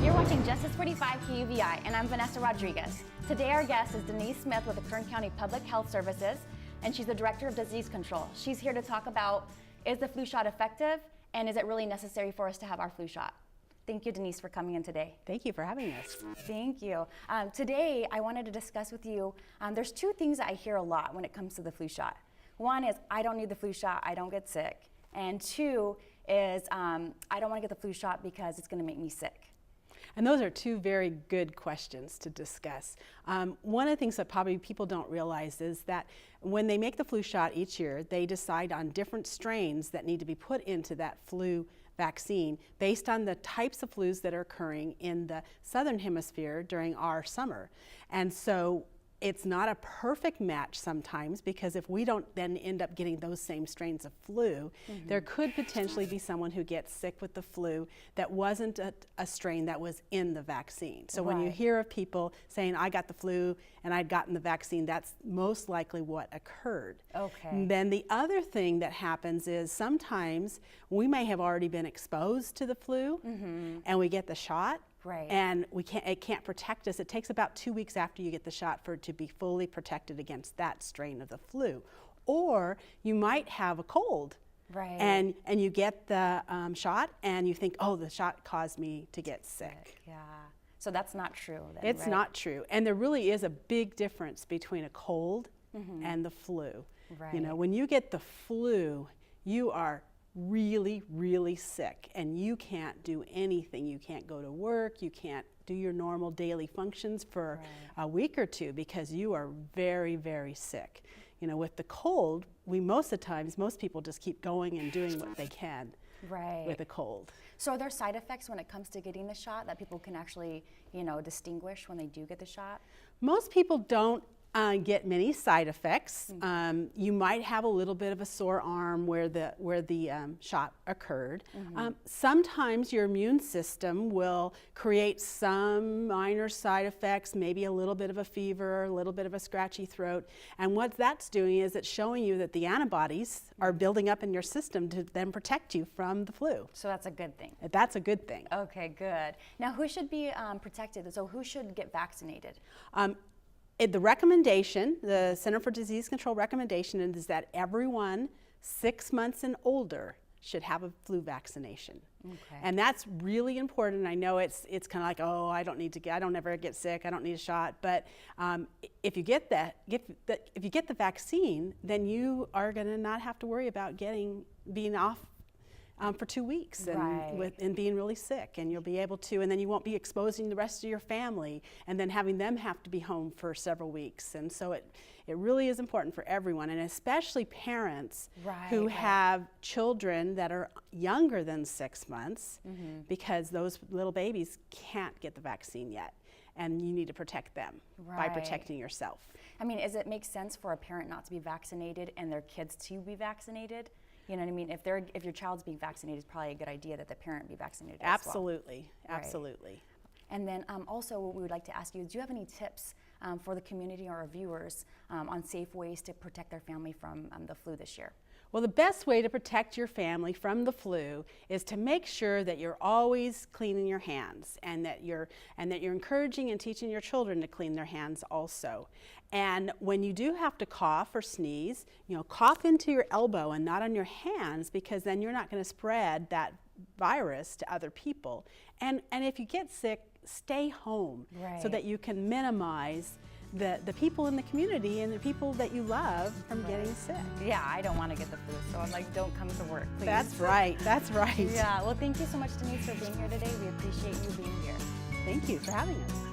You're watching Justice 45 KUVI, and I'm Vanessa Rodriguez. Today our guest is Denise Smith with the Kern County Public Health Services, and she's the Director of Disease Control. She's here to talk about, is the flu shot effective, and is it really necessary for us to have our flu shot? Thank you, Denise, for coming in today. Thank you for having us. Thank you. Today, I wanted to discuss with you, there's two things that I hear a lot when it comes to the flu shot. One is, I don't need the flu shot, I don't get sick. And two is, I don't want to get the flu shot because it's going to make me sick. And those are two very good questions to discuss. One of the things that probably people don't realize is that when they make the flu shot each year, they decide on different strains that need to be put into that flu vaccine based on the types of flus that are occurring in the southern hemisphere during our summer. And so it's not a perfect match sometimes, because if we don't then end up getting those same strains of flu, there could potentially be someone who gets sick with the flu that wasn't a strain that was in the vaccine. So when you hear of people saying, I got the flu and I'd gotten the vaccine, that's most likely what occurred. Okay. And then the other thing that happens is sometimes we may have already been exposed to the flu and we get the shot. Right. And it can't protect us. It takes about 2 weeks after you get the shot for it to be fully protected against that strain of the flu. Or you might have a cold. Right. And you get the shot and you think, oh, the shot caused me to get sick. Yeah. So that's not true then, It's not true. And there really is a big difference between a cold and the flu. Right. You know, when you get the flu, you are really, really sick and you can't do anything. You can't go to work, you can't do your normal daily functions for a week or two because you are very, very sick. You know, with the cold, most people just keep going and doing what they can with a cold. So are there side effects when it comes to getting the shot that people can actually, you know, distinguish when they do get the shot? Most people don't get many side effects. You might have a little bit of a sore arm where the shot occurred. Sometimes your immune system will create some minor side effects, maybe a little bit of a fever, a little bit of a scratchy throat. And what that's doing is it's showing you that the antibodies are building up in your system to then protect you from the flu. So that's a good thing. That's a good thing. Okay, good. Now, who should be protected? So who should get vaccinated? The recommendation, the Center for Disease Control recommendation, is that everyone 6 months and older should have a flu vaccination. Okay. And that's really important. I know it's kind of like, oh, I don't ever get sick, I don't need a shot. But if you get the vaccine, then you are going to not have to worry about being off for 2 weeks and being really sick, and you'll be able to, and then you won't be exposing the rest of your family and then having them have to be home for several weeks. And so it really is important for everyone, and especially parents who have children that are younger than 6 months, because those little babies can't get the vaccine yet, and you need to protect them by protecting yourself. I mean, does it make sense for a parent not to be vaccinated and their kids to be vaccinated? You know what I mean? If your child's being vaccinated, it's probably a good idea that the parent be vaccinated Absolutely, as well. absolutely. And then also what we would like to ask you is, do you have any tips for the community or our viewers on safe ways to protect their family from the flu this year? Well, the best way to protect your family from the flu is to make sure that you're always cleaning your hands, and that you're encouraging and teaching your children to clean their hands also. And when you do have to cough or sneeze, you know, cough into your elbow and not on your hands, because then you're not going to spread that virus to other people. And if you get sick, stay home so that you can minimize the people in the community and the people that you love from getting sick. Yeah, I don't want to get the flu, so I'm like, don't come to work, please. That's right, that's right. Yeah, well, thank you so much, Denise, for being here today. We appreciate you being here. Thank you for having us.